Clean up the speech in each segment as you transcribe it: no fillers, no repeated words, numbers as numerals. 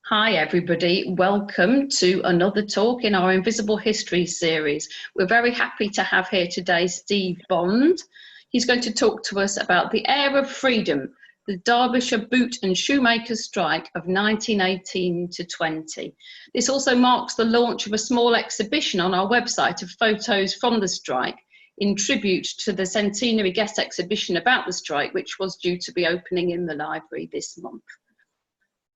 Hi everybody, welcome to another talk in our Invisible History series. We're very happy to have here today Steve Bond. He's going to talk to us about the Heir of Freedom, the Derbyshire boot and shoemakers strike of 1918 to 20. This also marks the launch of a small exhibition on our website of photos from the strike in tribute to the centenary guest exhibition about the strike, which was due to be opening in the library this month.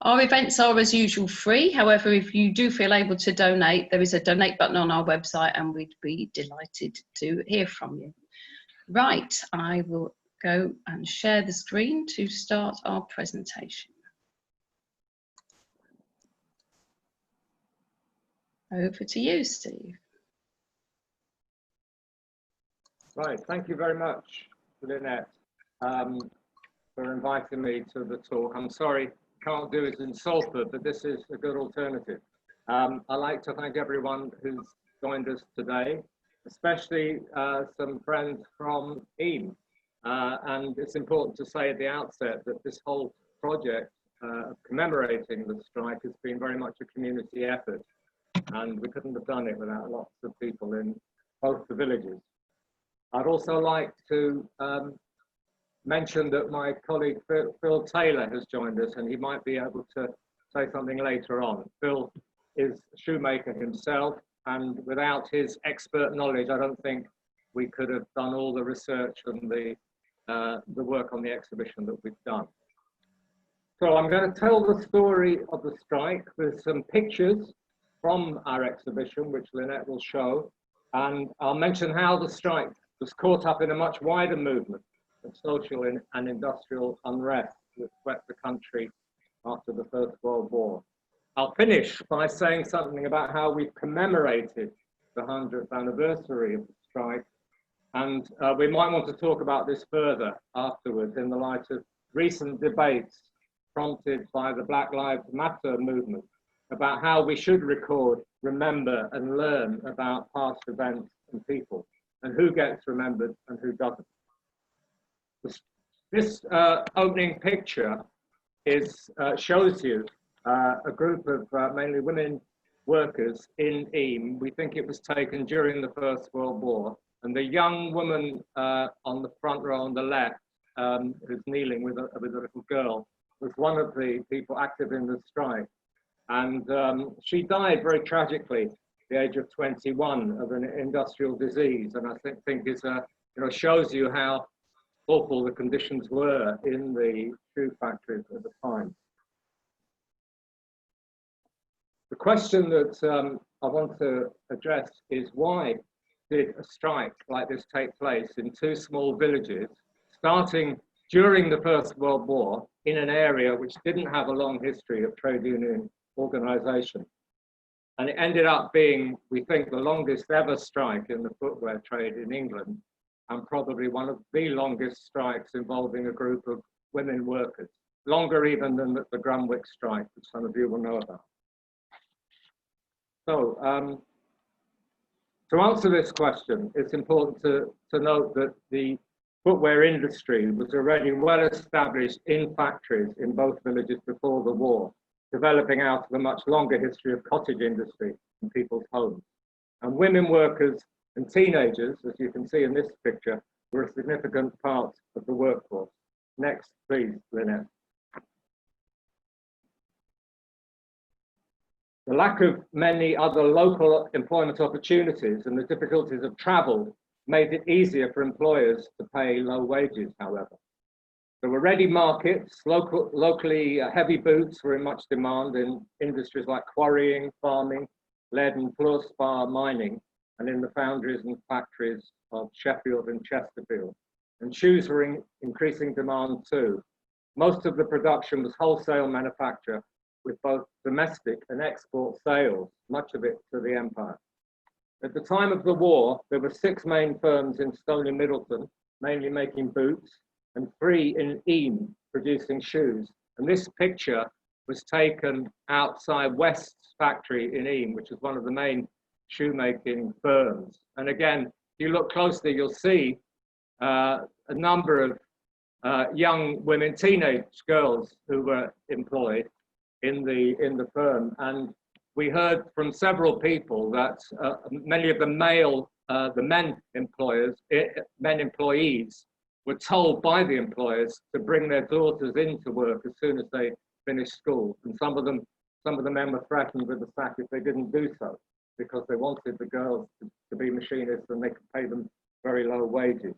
Our events are, as usual, free. However, if you do feel able to donate, there is a donate button on our website and we'd be delighted to hear from you. Right, I will go and share the screen to start our presentation. Over to you, Steve. Right, thank you very much, Lynette, for inviting me to the talk. I'm sorry, can't do it in Salford, but this is a good alternative. I'd like to thank everyone who's joined us today, especially some friends from Eam. And it's important to say at the outset that this whole project of commemorating the strike has been very much a community effort, and we couldn't have done it without lots of people in both the villages. I'd also like to mention that my colleague Phil Taylor has joined us, and he might be able to say something later on. Phil is a shoemaker himself, and without his expert knowledge, I don't think we could have done all the research and the work on the exhibition that we've done. So I'm going to tell the story of the strike with some pictures from our exhibition, which Lynette will show, and I'll mention how the strike was caught up in a much wider movement of social and industrial unrest that swept the country after the First World War. I'll finish by saying something about how we've commemorated the 100th anniversary of the strike, and we might want to talk about this further afterwards in the light of recent debates prompted by the Black Lives Matter movement about how we should record, remember, and learn about past events and people, and who gets remembered and who doesn't. This opening picture shows you a group of mainly women workers in Eam. We think it was taken during the First World War. And the young woman on the front row on the left, who's kneeling with a little girl, was one of the people active in the strike. And she died very tragically at the age of 21 of an industrial disease. And I think is shows you how awful the conditions were in the shoe factories at the time. The question that I want to address is, why did a strike like this take place in two small villages, starting during the First World War in an area which didn't have a long history of trade union organization? And it ended up being, we think, the longest ever strike in the footwear trade in England, and probably one of the longest strikes involving a group of women workers, longer even than the Grunwick strike, which some of you will know about. So, to answer this question, it's important to note that the footwear industry was already well established in factories in both villages before the war, developing out of a much longer history of cottage industry in people's homes. And women workers and teenagers, as you can see in this picture, were a significant part of the workforce. Next, please, Lynette. The lack of many other local employment opportunities and the difficulties of travel made it easier for employers to pay low wages, however. There were ready markets. Locally heavy boots were in much demand in industries like quarrying, farming, lead and fluorspar mining, and in the foundries and factories of Sheffield and Chesterfield. And shoes were in increasing demand too. Most of the production was wholesale manufacture, with both domestic and export sales, much of it to the empire. At the time of the war, there were 6 main firms in Stony Middleton, mainly making boots, and 3 in Eam, producing shoes. And this picture was taken outside West's factory in Eam, which is one of the main shoemaking firms. And again, if you look closely, you'll see a number of young women, teenage girls who were employed in the firm. And we heard from several people that many of the men employees were told by the employers to bring their daughters into work as soon as they finished school. And some of the men were threatened with the sack if they didn't do so, because they wanted the girls to be machinists and they could pay them very low wages.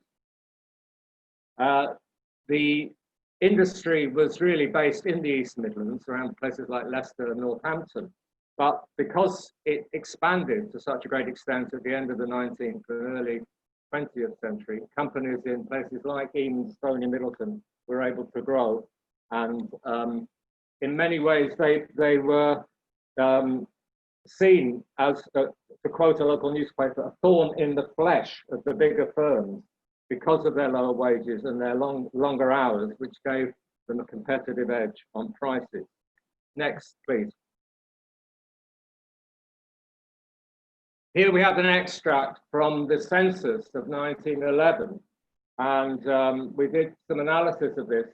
The industry was really based in the East Midlands, around places like Leicester and Northampton. But because it expanded to such a great extent at the end of the 19th and early 20th century, companies in places like Eames, Stony Middleton were able to grow. And in many ways, they were seen as, to quote a local newspaper, a thorn in the flesh of the bigger firms because of their lower wages and their longer hours, which gave them a competitive edge on prices. Next, please. Here we have an extract from the Census of 1911, and we did some analysis of this,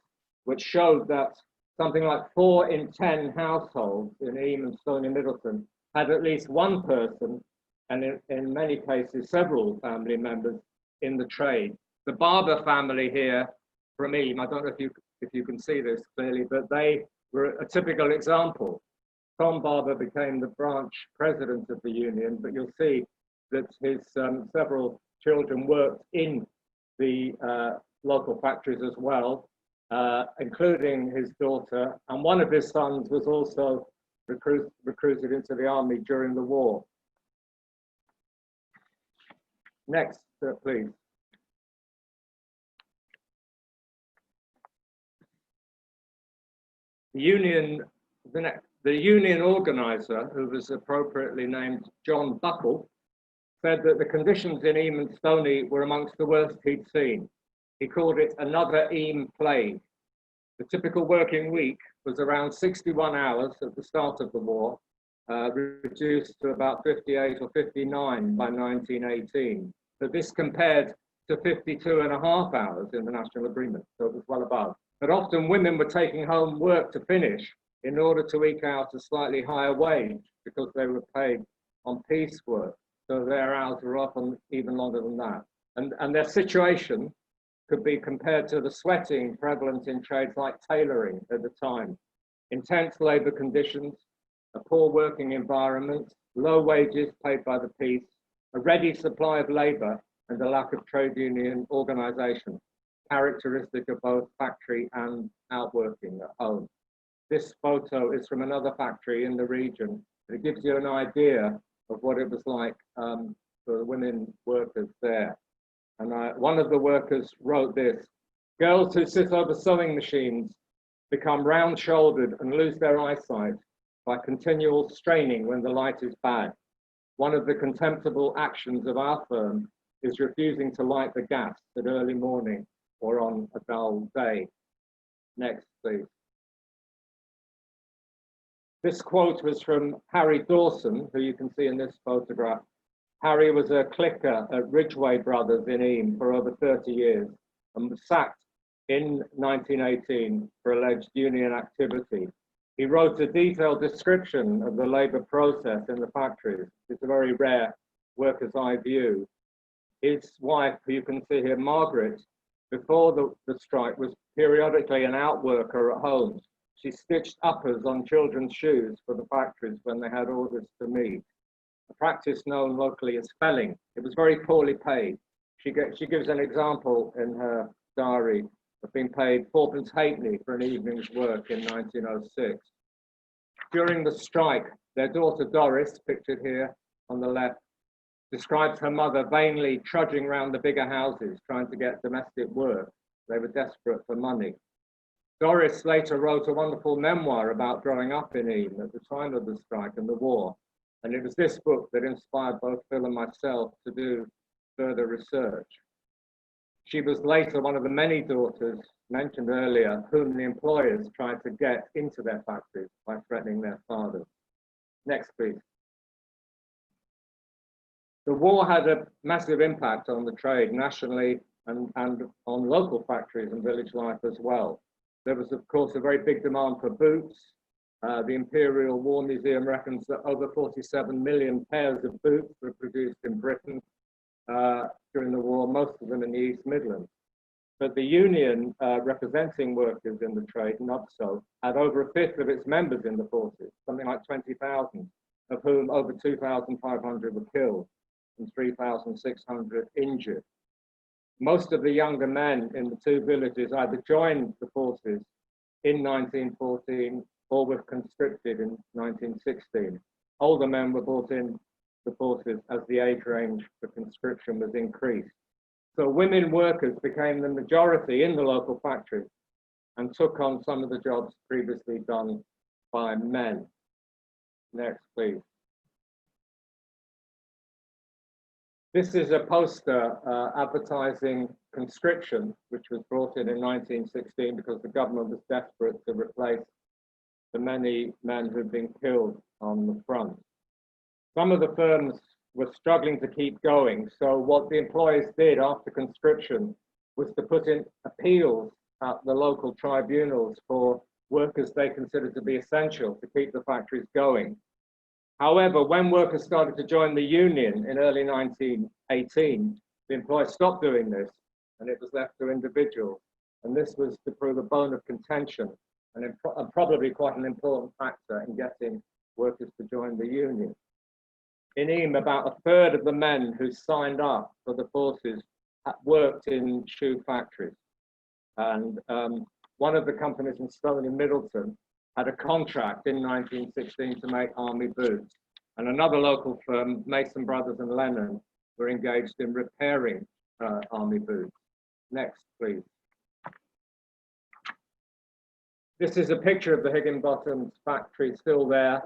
which showed that something like 4 in 10 households in Eames and Stony Middleton had at least one person, and in many cases several family members, in the trade. The Barber family here from Eames, I don't know if you can see this clearly, but they were a typical example. Tom Barber became the branch president of the union, but you'll see that his several children worked in the local factories as well, including his daughter, and one of his sons was also recruited into the army during the war. Next, please. The union organizer, who was appropriately named John Buckle, said that the conditions in Eames and Stony were amongst the worst he'd seen. He called it another Eames plague. The typical working week was around 61 hours at the start of the war, reduced to about 58 or 59 by 1918. But this compared to 52.5 hours in the national agreement, so it was well above. But often women were taking home work to finish in order to eke out a slightly higher wage because they were paid on piecework. So their hours were often even longer than that. And their situation could be compared to the sweating prevalent in trades like tailoring at the time. Intense labor conditions, a poor working environment, low wages paid by the piece, a ready supply of labor, and a lack of trade union organization, characteristic of both factory and outworking at home. This photo is from another factory in the region. It gives you an idea of what it was like for the women workers there. And one of the workers wrote this: girls who sit over sewing machines become round-shouldered and lose their eyesight by continual straining when the light is bad. One of the contemptible actions of our firm is refusing to light the gas at early morning or on a dull day. Next, please. This quote was from Harry Dawson, who you can see in this photograph. Harry was a clicker at Ridgway Brothers in Eames for over 30 years and was sacked in 1918 for alleged union activity. He wrote a detailed description of the labour process in the factories. It's a very rare worker's eye view. His wife, who you can see here, Margaret, before the strike, was periodically an outworker at home. She stitched uppers on children's shoes for the factories when they had orders to meet, a practice known locally as felling. It was very poorly paid. She gives an example in her diary of being paid 4p halfpenny for an evening's work in 1906. During the strike, their daughter Doris, pictured here on the left, describes her mother vainly trudging around the bigger houses trying to get domestic work. They were desperate for money. Doris later wrote a wonderful memoir about growing up in Eames at the time of the strike and the war. And it was this book that inspired both Phil and myself to do further research. She was later one of the many daughters mentioned earlier whom the employers tried to get into their factories by threatening their fathers. Next, please. The war had a massive impact on the trade nationally and on local factories and village life as well. There was, of course, a very big demand for boots, The Imperial War Museum reckons that over 47 million pairs of boots were produced in Britain during the war, most of them in the East Midlands. But the union representing workers in the trade, NUBSO, had over a fifth of its members in the forces, something like 20,000, of whom over 2,500 were killed and 3,600 injured. Most of the younger men in the two villages either joined the forces in 1914 or were conscripted in 1916. Older men were brought in the forces as the age range for conscription was increased. So women workers became the majority in the local factories and took on some of the jobs previously done by men. Next, please. This is a poster advertising conscription, which was brought in 1916 because the government was desperate to replace the many men who'd been killed on the front. Some of the firms were struggling to keep going, so what the employers did after conscription was to put in appeals at the local tribunals for workers they considered to be essential to keep the factories going. However, when workers started to join the union in early 1918, the employers stopped doing this and it was left to individuals. And this was to prove a bone of contention and probably quite an important factor in getting workers to join the union. In Eyam, about a third of the men who signed up for the forces worked in shoe factories. And one of the companies in Stony Middleton had a contract in 1916 to make army boots. And another local firm, Mason Brothers and Lennon, were engaged in repairing army boots. Next, please. This is a picture of the Higginbottom factory still there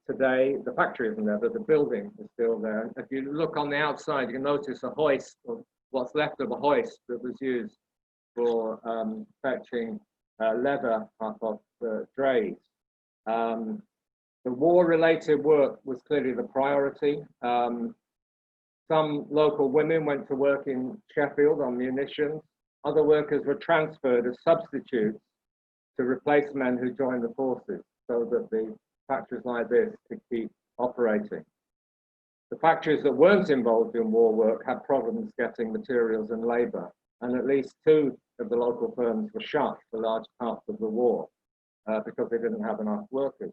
today. The factory isn't there, but the building is still there. And if you look on the outside, you can notice a hoist, or what's left of a hoist that was used for fetching leather up off the drays. The war-related work was clearly the priority. Some local women went to work in Sheffield on munitions. Other workers were transferred as substitutes to replace men who joined the forces so that the factories like this could keep operating. The factories that weren't involved in war work had problems getting materials and labour, and at least two of the local firms were shut for large parts of the war because they didn't have enough workers.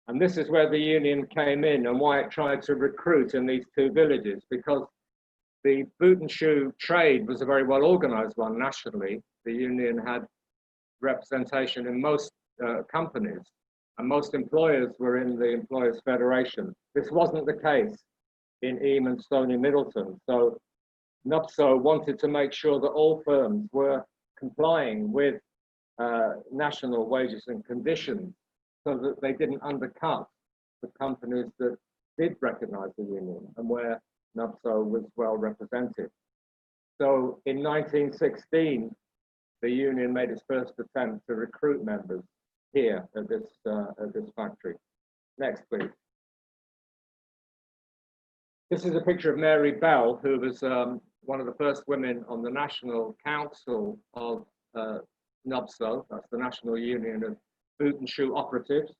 And this is where the union came in and why it tried to recruit in these two villages, because the boot and shoe trade was a very well organised one nationally. The union had representation in most companies, and most employers were in the Employers' Federation. This wasn't the case in Eyam and Stony Middleton. So NUBSO wanted to make sure that all firms were complying with national wages and conditions so that they didn't undercut the companies that did recognise the union and where NUBSO was well represented. So in 1916, the union made its first attempt to recruit members here at this factory. Next, please. This is a picture of Mary Bell, who was one of the first women on the National Council of NUBSO, that's the National Union of Boot and Shoe Operatives.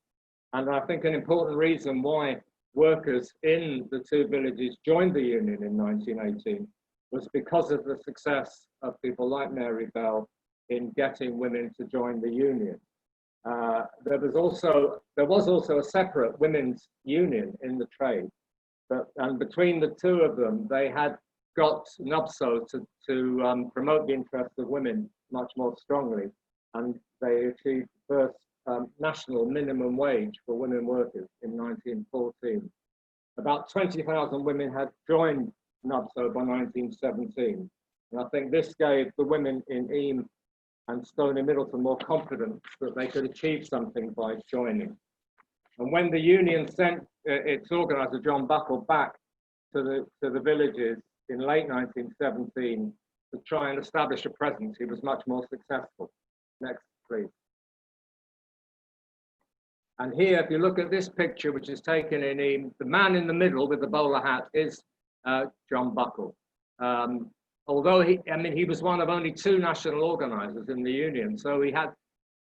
And I think an important reason why workers in the two villages joined the union in 1918 was because of the success of people like Mary Bell in getting women to join the union. There was also a separate women's union in the trade, and between the two of them, they had got NUBSO to promote the interests of women much more strongly, and they achieved the first national minimum wage for women workers in 1914. About 20,000 women had joined NUBSO by 1917, and I think this gave the women in Eyam and Stony Middleton more confidence that they could achieve something by joining. And when the union sent its organiser, John Buckle, back to the villages in late 1917 to try and establish a presence, he was much more successful. Next, please. And here, if you look at this picture, which is taken in Eyam, the man in the middle with the bowler hat is John Buckle. Although he was one of only two national organisers in the union, so he had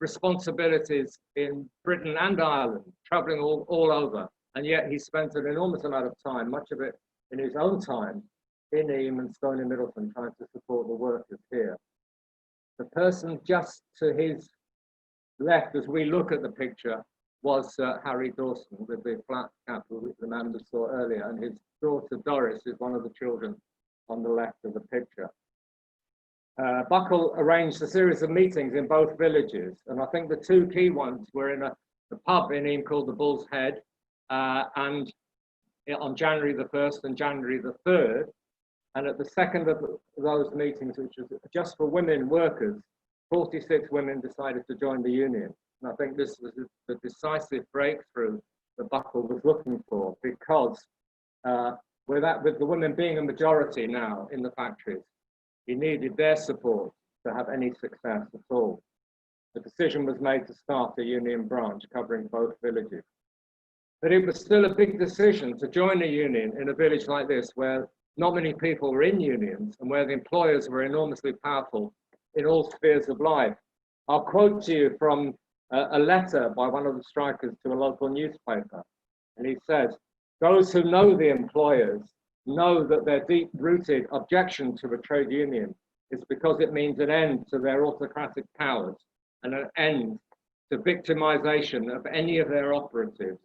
responsibilities in Britain and Ireland, traveling all over. And yet he spent an enormous amount of time, much of it in his own time, in Eyam and Stony Middleton, trying to support the workers here. The person just to his left, as we look at the picture, was Harry Dawson with the flat cap, which the man we saw earlier, and his daughter Doris is one of the children on the left of the picture. Buckle arranged a series of meetings in both villages, and I think the two key ones were in a pub in Eyam called the Bull's Head, and on January the 1st and January the 3rd. And at the second of those meetings, which was just for women workers, 46 women decided to join the union. And I think this was the decisive breakthrough that Buckle was looking for, because with the women being a majority now in the factories, he needed their support to have any success at all. The decision was made to start a union branch covering both villages. But it was still a big decision to join a union in a village like this, where not many people were in unions and where the employers were enormously powerful in all spheres of life. I'll quote to you from a letter by one of the strikers to a local newspaper. And he says, "Those who know the employers know that their deep-rooted objection to a trade union is because it means an end to their autocratic powers and an end to victimization of any of their operatives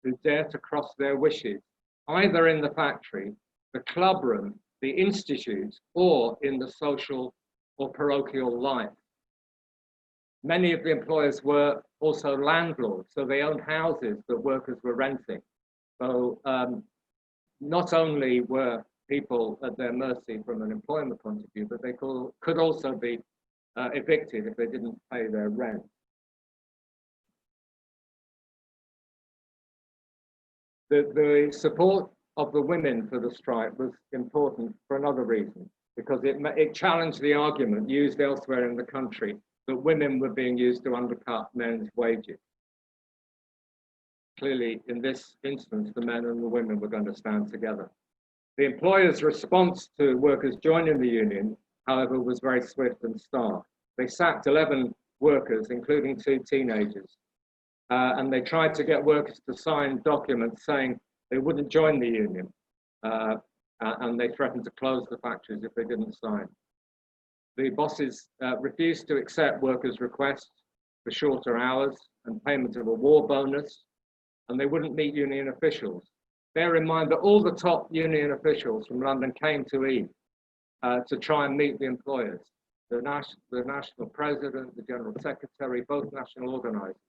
who dare to cross their wishes, either in the factory, the clubroom, the institute, or in the social or parochial life." Many of the employers were also landlords, so they owned houses that workers were renting. So not only were people at their mercy from an employment point of view, but they could also be evicted if they didn't pay their rent. The support of the women for the strike was important for another reason, because it challenged the argument used elsewhere in the country that women were being used to undercut men's wages. Clearly, in this instance, the men and the women were going to stand together. The employers' response to workers joining the union, however, was very swift and stark. They sacked 11 workers, including 2 teenagers, and they tried to get workers to sign documents saying they wouldn't join the union, and they threatened to close the factories if they didn't sign. The bosses refused to accept workers' requests for shorter hours and payment of a war bonus, and they wouldn't meet union officials. Bear in mind that all the top union officials from London came to Eyam to try and meet the employers. The national president, the general secretary, both national organisers.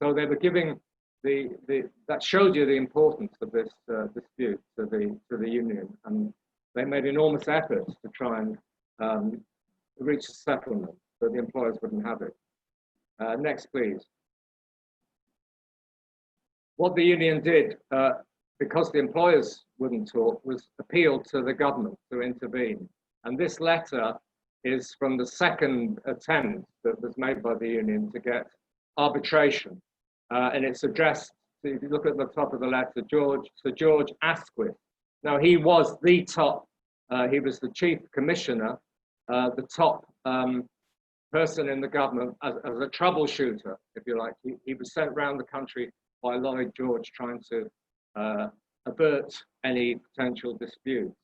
So they were giving that showed you the importance of this dispute to the union, and they made enormous efforts to try and reach a settlement, but the employers wouldn't have it. Next, please. What the union did, because the employers wouldn't talk, was appeal to the government to intervene. And this letter is from the second attempt that was made by the union to get arbitration. And it's addressed, if you look at the top of the letter, Sir George Asquith. Now, he was the top, he was the chief commissioner, the top person in the government as a troubleshooter, if you like. He was sent around the country by Lloyd George trying to avert any potential disputes.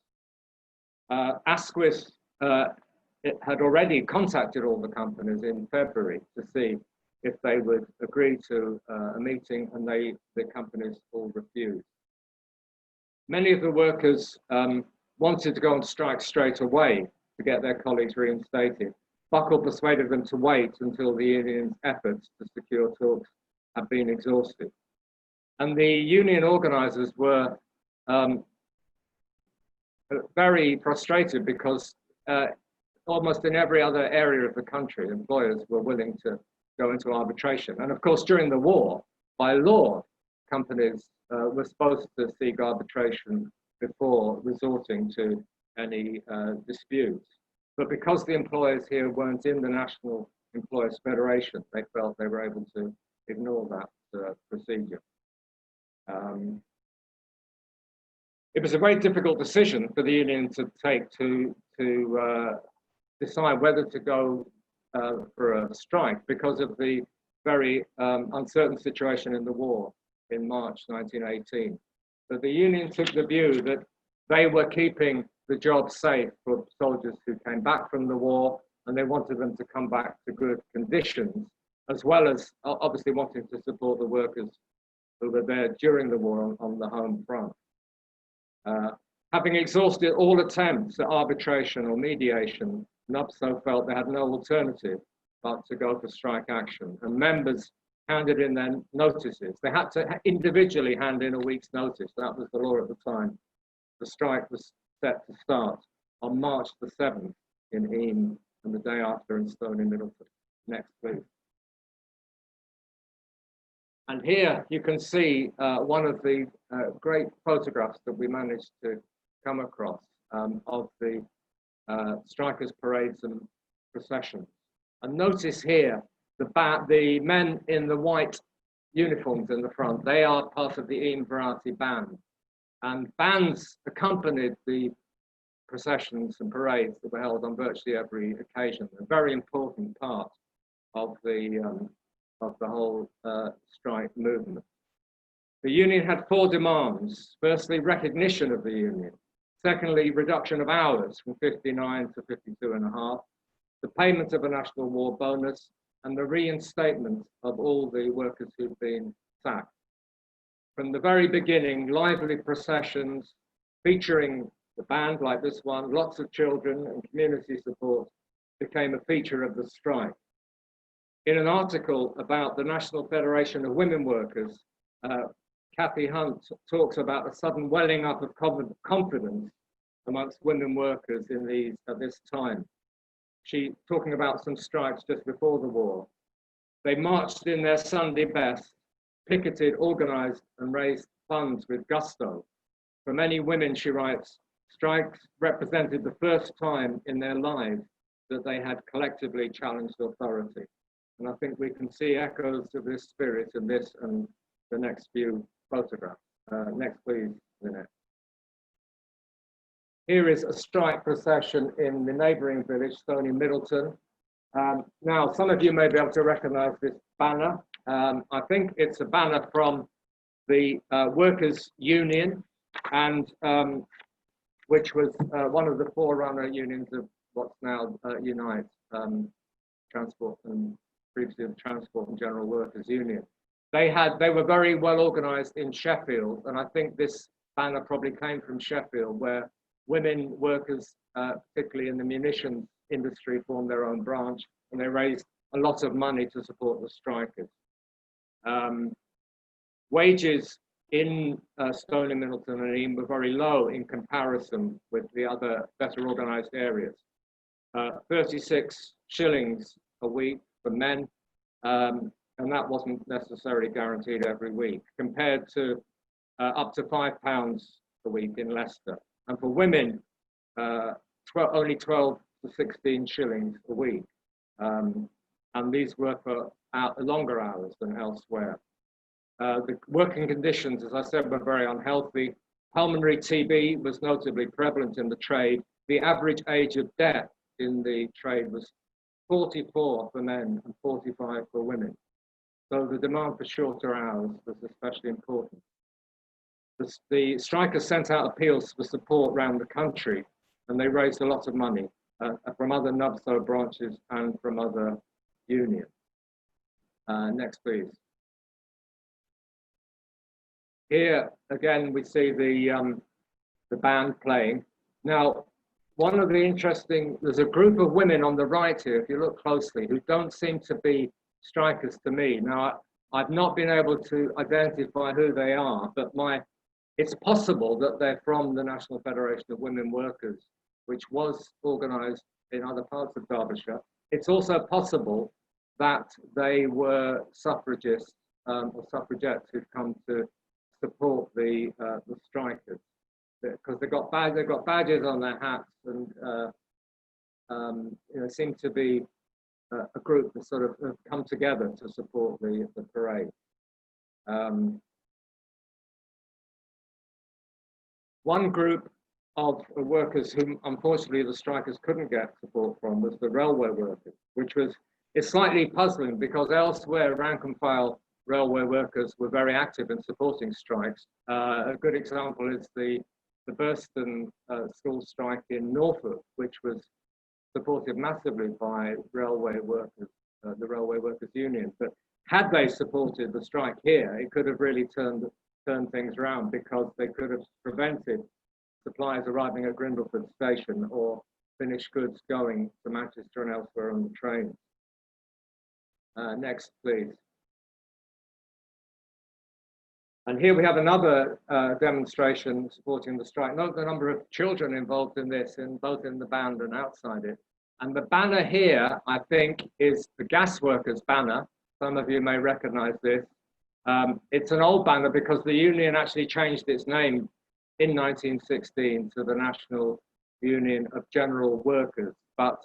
Asquith had already contacted all the companies in February to see if they would agree to a meeting, and the companies all refused. Many of the workers wanted to go on strike straight away to get their colleagues reinstated. Buckle persuaded them to wait until the union's efforts to secure talks had been exhausted. And the union organisers were very frustrated because almost in every other area of the country, employers were willing to go into arbitration. And of course, during the war, by law, companies were supposed to seek arbitration before resorting to any disputes. But because the employers here weren't in the National Employers Federation, they felt they were able to ignore that procedure. It was a very difficult decision for the union to take to decide whether to go for a strike because of the very uncertain situation in the war in March 1918. But the union took the view that they were keeping the job safe for soldiers who came back from the war, and they wanted them to come back to good conditions, as well as obviously wanting to support the workers who were there during the war on the home front. Having exhausted all attempts at arbitration or mediation, NUBSO felt they had no alternative but to go for strike action, and members handed in their notices. They had to individually hand in a week's notice. That was the law at the time. The strike was set to start on March the 7th in Eyam, and the day after in Stony Middleton. Next, please. And here you can see one of the great photographs that we managed to come across of the strikers' parades and processions. And notice here the men in the white uniforms in the front. They are part of the Eyam Variety Band, and bands accompanied the processions and parades that were held on virtually every occasion. A very important part of the whole strike movement. The union had 4 demands. Firstly, recognition of the union. Secondly, reduction of hours from 59 to 52.5. The payment of a national war bonus, and the reinstatement of all the workers who'd been sacked. From the very beginning, lively processions featuring the band like this one, lots of children and community support became a feature of the strike. In an article about the National Federation of Women Workers, Kathy Hunt talks about a sudden welling up of confidence amongst women workers at this time. She talking about some strikes just before the war. They marched in their Sunday best, picketed, organized, and raised funds with gusto. For many women, she writes, strikes represented the first time in their lives that they had collectively challenged authority. And I think we can see echoes of this spirit in this and the next few photographs. Next, please, Lynette. Here is a strike procession in the neighbouring village, Stony Middleton. Now, some of you may be able to recognise this banner. I think it's a banner from the Workers' Union, and which was one of the forerunner unions of what's now Unite, Transport and previously the Transport and General Workers Union. They were very well organised in Sheffield, and I think this banner probably came from Sheffield, where women workers, particularly in the munitions industry, formed their own branch, and they raised a lot of money to support the strikers. Wages in Stony Middleton and Eyam were very low in comparison with the other better organised areas. 36 shillings a week for men, and that wasn't necessarily guaranteed every week, compared to up to £5 a week in Leicester. And for women, only 12 to 16 shillings a week. And these were for longer hours than elsewhere. The working conditions, as I said, were very unhealthy. Pulmonary TB was notably prevalent in the trade. The average age of death in the trade was 44 for men and 45 for women. So the demand for shorter hours was especially important. The strikers sent out appeals for support around the country, and they raised a lot of money from other NUBSO branches and from other unions. Next, please. Here, again, we see the band playing. Now, one of the there's a group of women on the right here, if you look closely, who don't seem to be strikers to me. Now, I've not been able to identify who they are, but it's possible that they're from the National Federation of Women Workers, which was organised in other parts of Derbyshire. It's also possible that they were suffragists or suffragettes who've come to support the strikers, because they've got badges on their hats, and seem to be a group that sort of have come together to support the parade. One group of workers whom unfortunately the strikers couldn't get support from was the railway workers, which is slightly puzzling because elsewhere rank and file railway workers were very active in supporting strikes. A good example is the Burston school strike in Norfolk, which was supported massively by railway workers, the Railway Workers Union. But had they supported the strike here, it could have really turned things around, because they could have prevented supplies arriving at Grindleford station or finished goods going to Manchester and elsewhere on the trains. Next, please. And here we have another demonstration supporting the strike. Note the number of children involved in this, both in the band and outside it. And the banner here, I think, is the gas workers banner. Some of you may recognize this. It's an old banner because the union actually changed its name in 1916 to the National Union of General Workers. But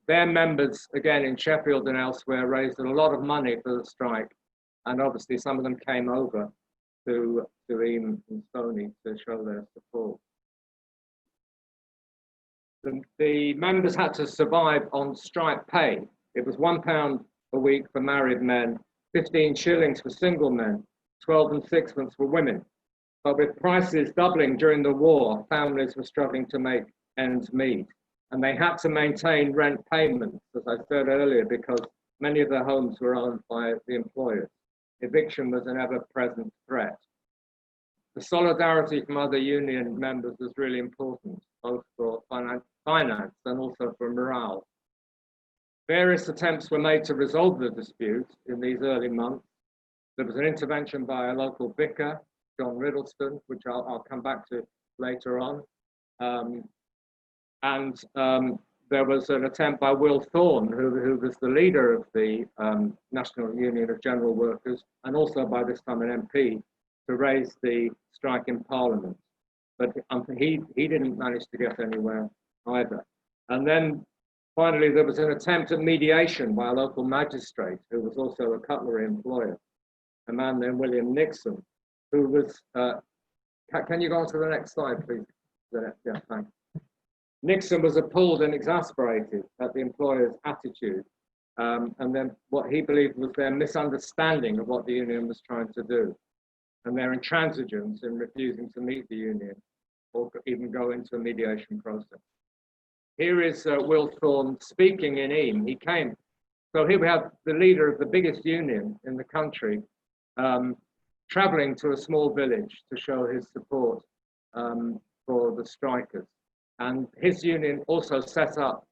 their members, again, in Sheffield and elsewhere, raised a lot of money for the strike. And obviously some of them came over to Eam and Stony to show their support. The members had to survive on strike pay. It was £1 a week for married men, 15 shillings for single men, 12 and sixpence for women. But with prices doubling during the war, families were struggling to make ends meet. And they had to maintain rent payments, as I said earlier, because many of their homes were owned by the employers. Eviction was an ever-present threat. The solidarity from other union members was really important, both for finance and also for morale. Various attempts were made to resolve the dispute in these early months. There was an intervention by a local vicar, John Riddleston, which I'll come back to later on. There was an attempt by Will Thorne, who was the leader of the National Union of General Workers, and also by this time an MP, to raise the strike in Parliament. But he didn't manage to get anywhere either. And then finally, there was an attempt at mediation by a local magistrate, who was also a cutlery employer, a man named William Nixon, who was, can you go on to the next slide, please? Yeah, thanks. Nixon was appalled and exasperated at the employer's attitude, and then what he believed was their misunderstanding of what the union was trying to do, and their intransigence in refusing to meet the union or even go into a mediation process. Here is Will Thorne speaking in Eam. He came, so here we have the leader of the biggest union in the country, traveling to a small village to show his support for the strikers. And his union also set up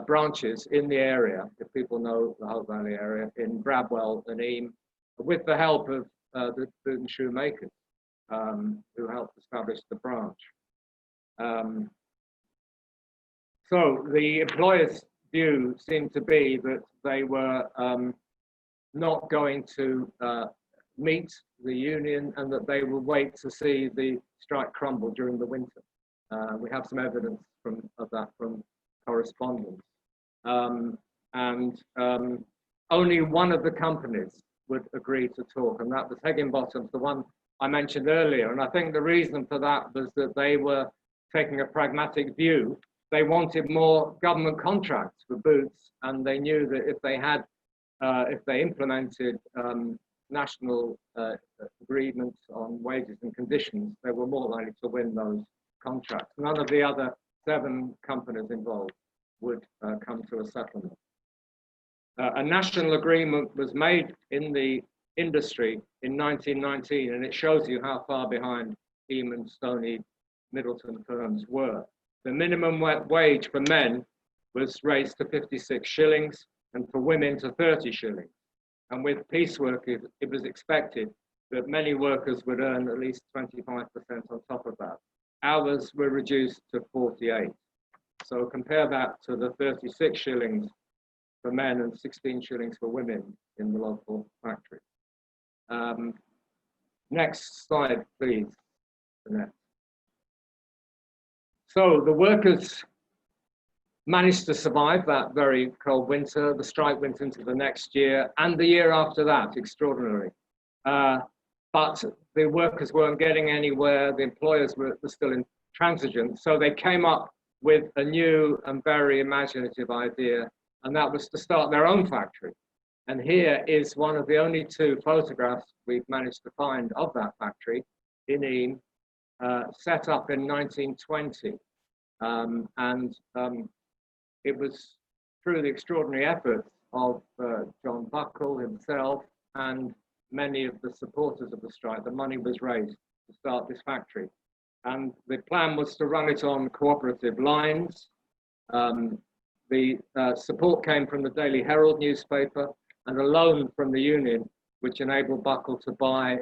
branches in the area, if people know the Hope Valley area, in Bradwell and Eam, with the help of the Shoemakers, who helped establish the branch. So the employers' view seemed to be that they were not going to meet the union, and that they would wait to see the strike crumble during the winter. We have some evidence of that from correspondence. Only one of the companies would agree to talk, and that was Higginbottom, the one I mentioned earlier. And I think the reason for that was that they were taking a pragmatic view. They wanted more government contracts for boots, and they knew that if they implemented national agreements on wages and conditions, they were more likely to win those contracts. None of the other 7 companies involved would come to a settlement. A national agreement was made in the industry in 1919, and it shows you how far behind Eam and Stony Middleton firms were. The minimum wage for men was raised to 56 shillings and for women to 30 shillings. And with piecework, it was expected that many workers would earn at least 25% on top of that. Hours were reduced to 48. So compare that to the 36 shillings for men and 16 shillings for women in the local factory. Next slide, please, Annette. So the workers managed to survive that very cold winter. The strike went into the next year and the year after that, extraordinary. But the workers weren't getting anywhere. The employers were still transigent. So they came up with a new and very imaginative idea, and that was to start their own factory. And here is one of the only two photographs we've managed to find of that factory in Eam, set up in 1920. It was through the extraordinary efforts of John Buckle himself and many of the supporters of the strike that money was raised to start this factory. And the plan was to run it on cooperative lines. The support came from the Daily Herald newspaper and a loan from the union, which enabled Buckle to buy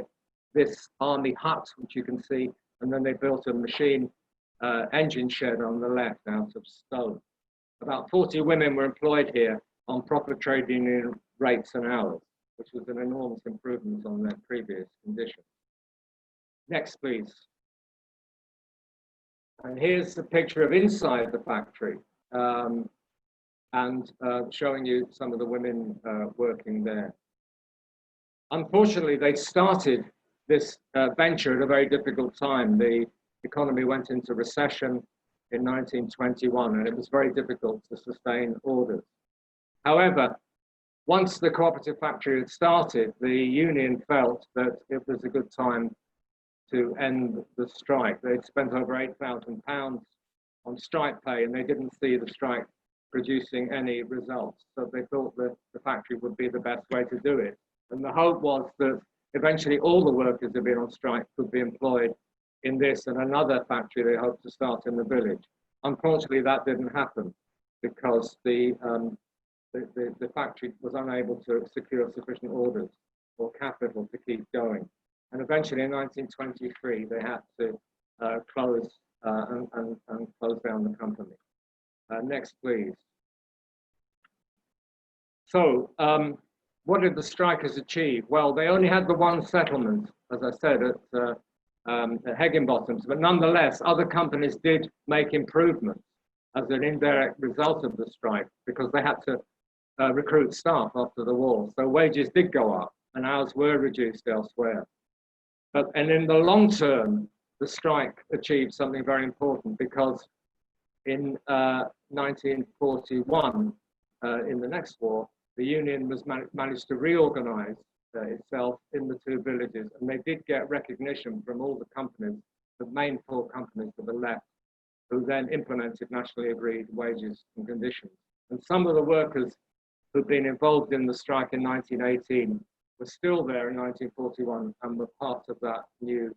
this army hut, which you can see, and then they built a machine engine shed on the left out of stone. About 40 women were employed here on proper trade union rates and hours, which was an enormous improvement on their previous conditions. Next, please. And here's a picture of inside the factory, showing you some of the women working there. Unfortunately, they started this venture at a very difficult time. The economy went into recession in 1921, and it was very difficult to sustain orders. However, once the cooperative factory had started, the union felt that it was a good time to end the strike. They'd spent over £8,000 on strike pay, and they didn't see the strike producing any results. So they thought that the factory would be the best way to do it. And the hope was that eventually all the workers who had been on strike could be employed in this and another factory they hoped to start in the village. Unfortunately, that didn't happen because the factory was unable to secure sufficient orders or capital to keep going. And eventually in 1923, they had to close and close down the company. Next, please. So what did the strikers achieve? Well, they only had the one settlement, as I said, at Higginbottom, but nonetheless, other companies did make improvements as an indirect result of the strike because they had to recruit staff after the war. So wages did go up and hours were reduced elsewhere. And in the long term, the strike achieved something very important because in 1941, in the next war, the union was managed to reorganize itself in the two villages, and they did get recognition from all the companies, the main four companies to the left, who then implemented nationally agreed wages and conditions. And some of the workers who'd been involved in the strike in 1918 were still there in 1941 and were part of that new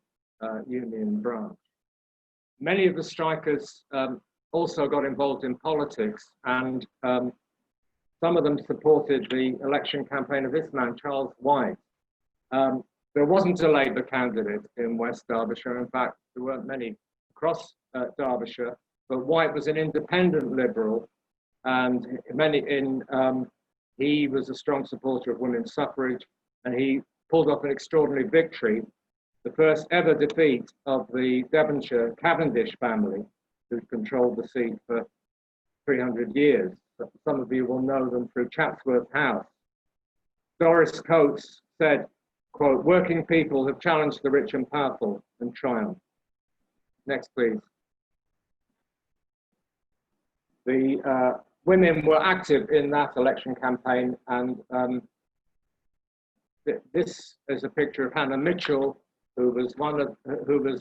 union branch. Many of the strikers also got involved in politics, and some of them supported the election campaign of this man, Charles White. There wasn't a Labour candidate in West Derbyshire. In fact, there weren't many across Derbyshire, but White was an independent Liberal, and he was a strong supporter of women's suffrage, and he pulled off an extraordinary victory, the first ever defeat of the Devonshire Cavendish family, who controlled the seat for 300 years. Some of you will know them through Chatsworth House. Doris Coates said, quote, "Working people have challenged the rich and powerful and triumphed." Next, please. The women were active in that election campaign, and this is a picture of Hannah Mitchell, who was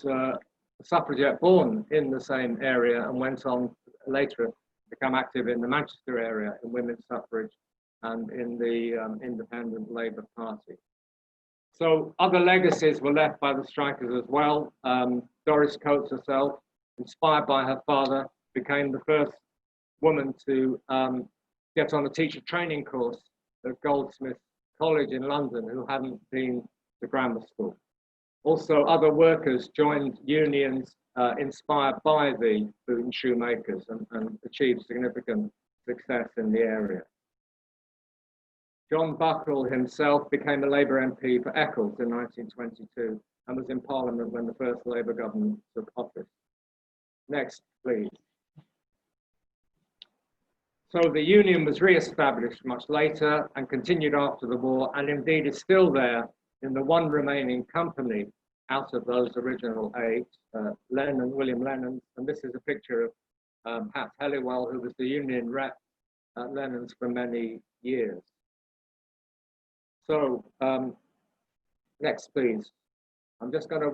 a suffragette born in the same area and went on later to become active in the Manchester area in women's suffrage and in the Independent Labour Party. So other legacies were left by the strikers as well. Doris Coates herself, inspired by her father, became the first woman to get on a teacher training course at Goldsmiths College in London who hadn't been to grammar school. Also, other workers joined unions inspired by the boot and shoemakers and achieved significant success in the area. John Buckle himself became a Labour MP for Eccles in 1922 and was in Parliament when the first Labour government took office. Next, please. So the union was re-established much later and continued after the war, and indeed is still there in the one remaining company out of those original 8, William Lennon, and this is a picture of Pat Helliwell, who was the union rep at Lennon's for many years. So, next please. I'm just going to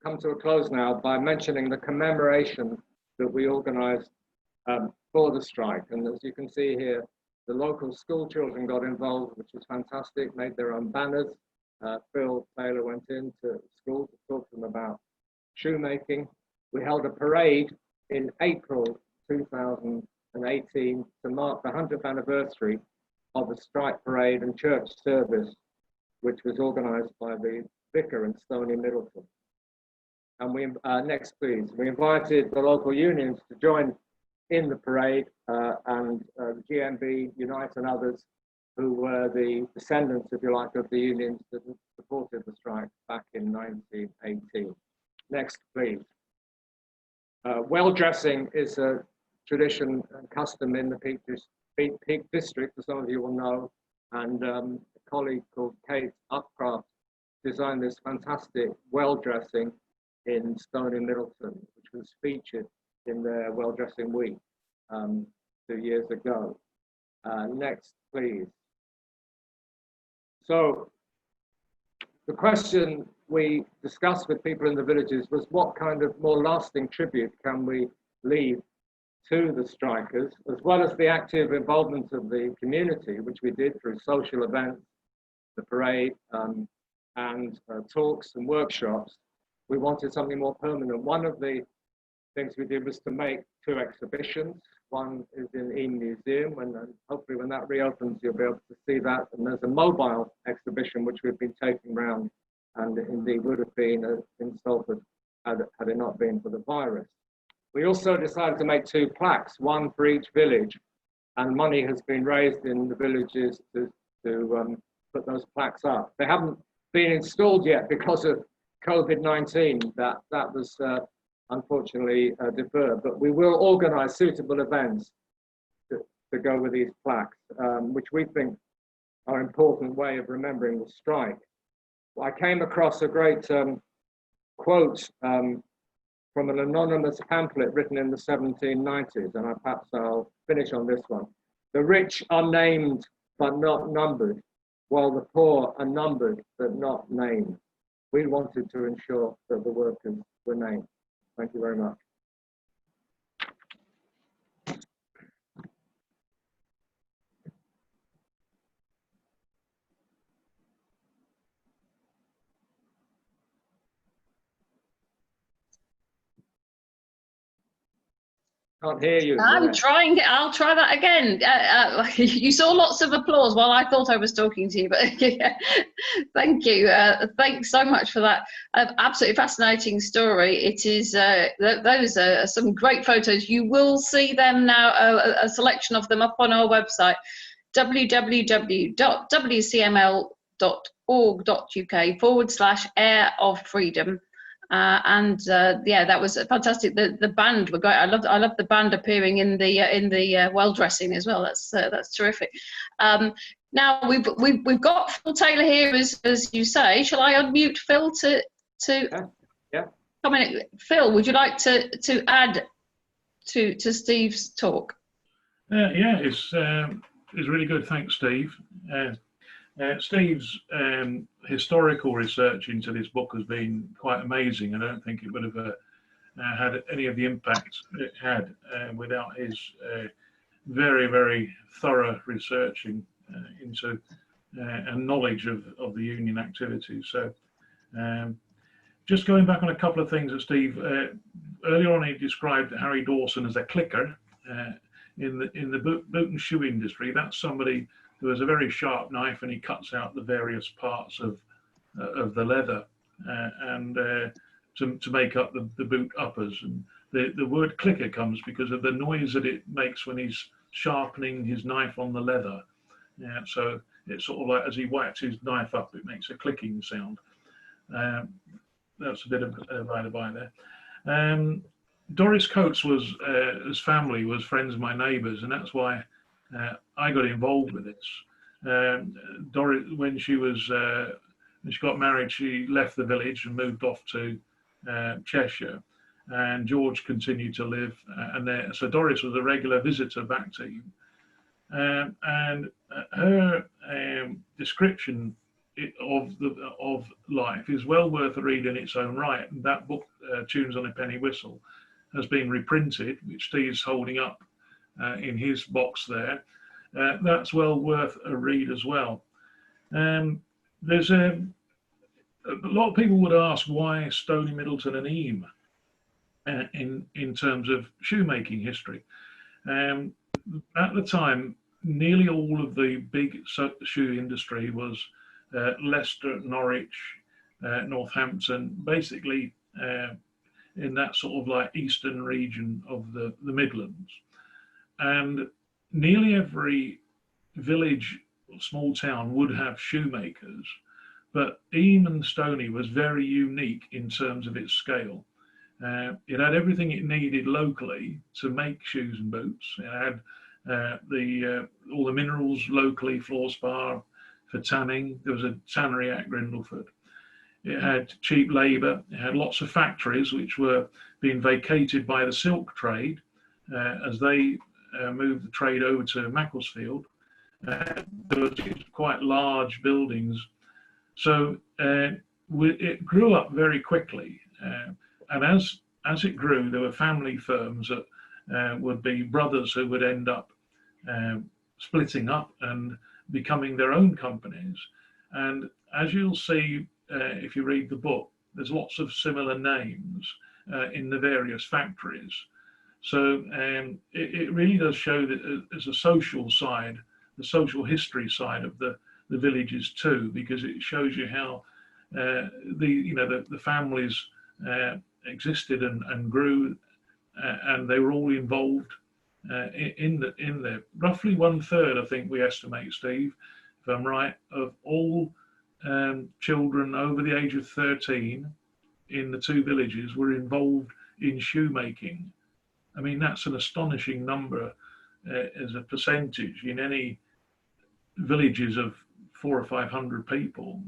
come to a close now by mentioning the commemoration that we organised for the strike. And as you can see here, the local school children got involved, which was fantastic, made their own banners. Phil Taylor went into school to talk to them about shoemaking. We held a parade in April 2018 to mark the 100th anniversary of the strike parade and church service, which was organised by the vicar in Stony Middleton. And we, next please, we invited the local unions to join in the parade, and the GMB, Unite and others, who were the descendants, if you like, of the unions that supported the strike back in 1918. Next, please. Well dressing is a tradition and custom in the Peak District, as some of you will know, and a colleague called Kate Upcraft designed this fantastic well dressing in Stony Middleton, which was featured in their well dressing week 2 years ago. Next, please. So the question we discussed with people in the villages was, what kind of more lasting tribute can we leave to the strikers, as well as the active involvement of the community, which we did through social events, the parade, and talks and workshops. We wanted something more permanent. One of the things we did was to make 2 exhibitions. One is in Eam Museum, and hopefully when that reopens, you'll be able to see that. And there's a mobile exhibition which we've been taking around, and indeed would have been in Salford had it not been for the virus. We also decided to make 2 plaques, one for each village, and money has been raised in the villages to put those plaques up. They haven't been installed yet because of COVID-19. That was unfortunately deferred, but we will organise suitable events to go with these plaques, which we think are an important way of remembering the strike. I came across a great quote from an anonymous pamphlet written in the 1790s, and perhaps I'll finish on this one. The rich are named but not numbered, while the poor are numbered but not named. We wanted to ensure that the workers were named. Thank you very much. Can't hear you. I'm trying. I'll try that again. You saw lots of applause while I thought I was talking to you, but yeah. Thank you. Thanks so much for that. Absolutely fascinating story. It is. Those are some great photos. You will see them now. A selection of them up on our website, www.wcml.org.uk/Heir of Freedom. Yeah, that was fantastic. The band were great. I love the band appearing in the well dressing as well. That's terrific. Now we've got Phil Taylor here, as you say. Shall I unmute Phil to yeah. Come in? Phil, would you like to add to Steve's talk? Yeah, it's really good. Thanks, Steve. Steve's historical research into this book has been quite amazing. I don't think it would have had any of the impact it had without his very, very thorough researching into and knowledge of the union activities. So just going back on a couple of things that Steve, earlier on he described Harry Dawson as a clicker in the boot and shoe industry. That's somebody who has a very sharp knife and he cuts out the various parts of the leather to make up the boot uppers. And the word clicker comes because of the noise that it makes when he's sharpening his knife on the leather. So it's sort of like as he whacks his knife up, it makes a clicking sound. That's a bit of by the by there. Doris Coates his family was friends of my neighbours, and that's why I got involved with this. Doris, when she was when she got married, she left the village and moved off to Cheshire, and George continued to live, and there. So Doris was a regular visitor back to him, and her description of life is well worth a read in its own right. And that book, Tunes on a Penny Whistle, has been reprinted, which Steve's holding up in his box there. That's well worth a read as well. There's a lot of people would ask why Stony Middleton and Eyam in terms of shoemaking history. At the time, nearly all of the big shoe industry was Leicester, Norwich, Northampton, basically in that sort of like eastern region of the Midlands. And nearly every village or small town would have shoemakers, but Eyam and Stony was very unique in terms of its scale. It had everything it needed locally to make shoes and boots. It had all the minerals locally, fluorspar for tanning. There was a tannery at Grindleford. It had cheap labour. It had lots of factories which were being vacated by the silk trade as they moved the trade over to Macclesfield. There was quite large buildings. So it grew up very quickly. And as it grew, there were family firms that would be brothers who would end up splitting up and becoming their own companies. And as you'll see, if you read the book, there's lots of similar names in the various factories. So it really does show that there's a social side, the social history side of the villages too, because it shows you how the families existed and grew, and they were all involved in the roughly 1/3, I think we estimate, Steve, if I'm right, of all children over the age of 13 in the two villages were involved in shoemaking. I mean, that's an astonishing number as a percentage in any villages of 400 or 500 people.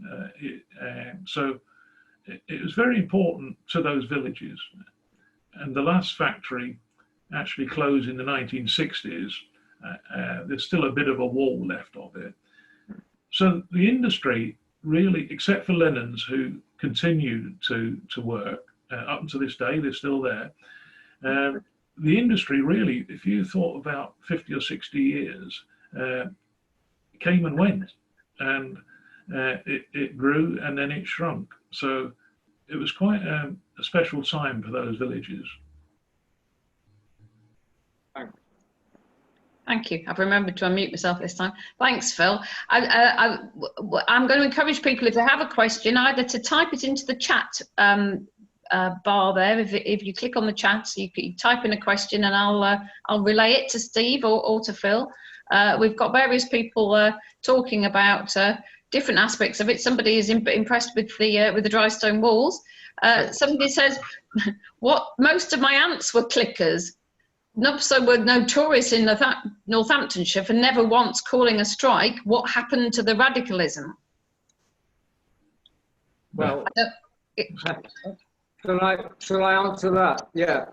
So it was very important to those villages. And the last factory actually closed in the 1960s. There's still a bit of a wall left of it. So the industry really, except for Lennon's, who continued to work up until this day, they're still there. The industry really, if you thought about 50 or 60 years, came and went, and it grew and then it shrunk. So it was quite a special time for those villages. Thank you. I've remembered to unmute myself this time. Thanks, Phil. I'm going to encourage people, if they have a question, either to type it into the chat bar there. If you click on the chat, you can type in a question, and I'll relay it to Steve or to Phil. We've got various people talking about different aspects of it. Somebody is impressed with the dry stone walls. Somebody says, "What? Most of my aunts were clickers. So were notorious in Northamptonshire for never once calling a strike. What happened to the radicalism?" Well, shall I answer that? Yeah.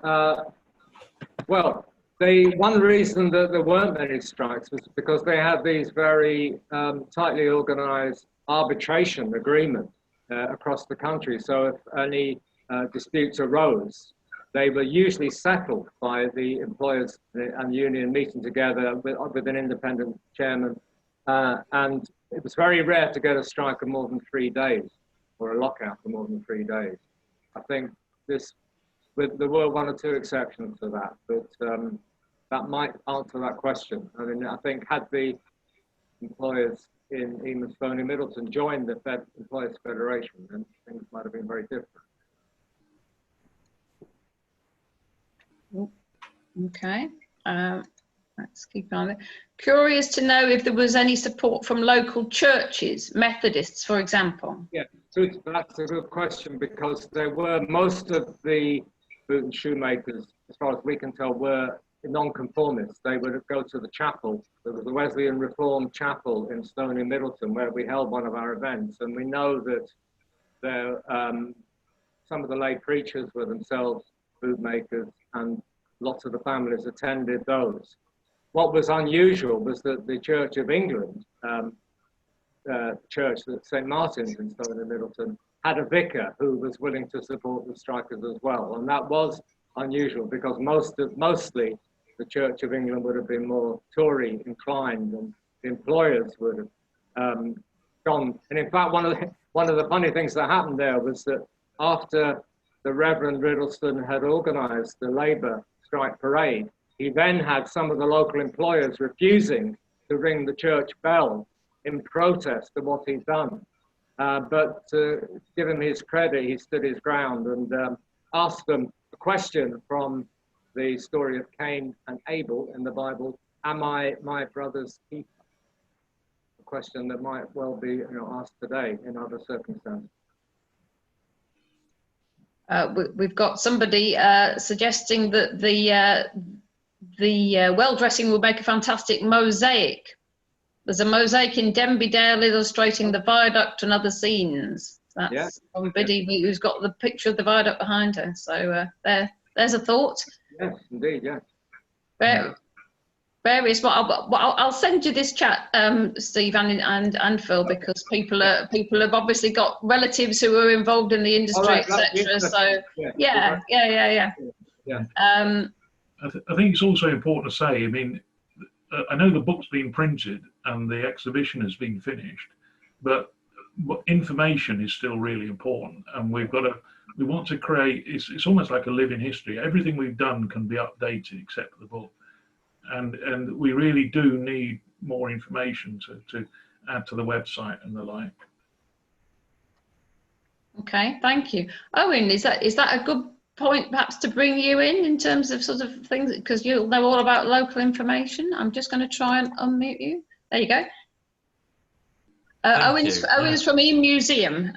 Well, one reason that there weren't many strikes was because they had these very tightly organised arbitration agreements across the country. So if any disputes arose, they were usually settled by the employers and union meeting together with an independent chairman. And it was very rare to get a strike of more than 3 days or a lockout for more than 3 days. I think there were 1 or 2 exceptions to that, but that might answer that question. I mean, I think had the employers in Eyam and Stony Middleton joined the Employers Federation, then things might have been very different. Okay, let's keep on it. Curious to know if there was any support from local churches, Methodists, for example. Yeah, so that's a good question, because there were most of the boot and shoemakers, as far as we can tell, were non-conformists, they would go to the chapel. There was a Wesleyan Reformed chapel in Stony Middleton where we held one of our events, and we know that there, some of the lay preachers were themselves food makers, and lots of the families attended those. What was unusual was that the Church of England, church at St. Martin's in Stony Middleton, had a vicar who was willing to support the strikers as well, and that was unusual because mostly the Church of England would have been more Tory inclined, and the employers would have gone. And in fact, one of the funny things that happened there was that after the Reverend Riddleston had organised the Labour strike parade, he then had some of the local employers refusing to ring the church bell in protest of what he'd done. But to give him his credit, he stood his ground and asked them a question from the story of Cain and Abel in the Bible: am I my brother's keeper? A question that might well be asked today in other circumstances. We've got somebody suggesting that the well dressing would make a fantastic mosaic. There's a mosaic in Denby Dale illustrating the viaduct and other scenes. That's from Biddy, who's got the picture of the viaduct behind her. So there's a thought. Yes, indeed, yes. Various. Well, I'll send you this chat, Steve and Phil, because people have obviously got relatives who are involved in the industry, etc. So yeah. I think it's also important to say, I mean, I know the book's been printed and the exhibition has been finished, but information is still really important, and we want to create, it's almost like a living history. Everything we've done can be updated except for the book, and we really do need more information to add to the website and the like. Okay, thank you. Owen, is that a good point perhaps to bring you in terms of sort of things, because you'll know all about local information? I'm just going to try and unmute you. There you go. Owen's from E Museum.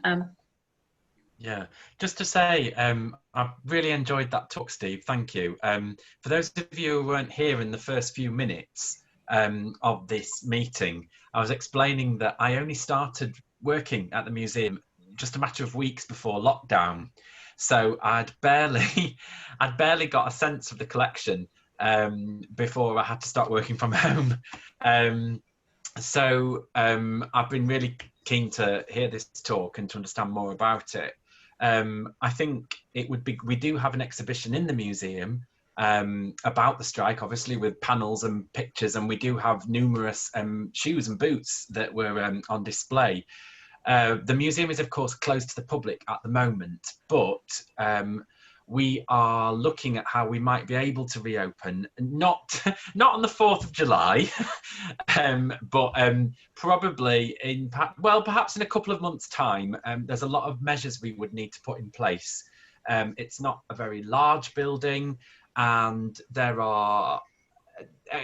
Yeah, just to say, I really enjoyed that talk, Steve. Thank you. For those of you who weren't here in the first few minutes of this meeting, I was explaining that I only started working at the museum just a matter of weeks before lockdown. So I'd barely got a sense of the collection before I had to start working from home. So I've been really keen to hear this talk and to understand more about it. I think it would be, we do have an exhibition in the museum about the strike, obviously, with panels and pictures, and we do have numerous shoes and boots that were on display. The museum is, of course, closed to the public at the moment, but we are looking at how we might be able to reopen, not on the 4th of July, but probably perhaps in a couple of months' time. There's a lot of measures we would need to put in place. It's not a very large building, and there are,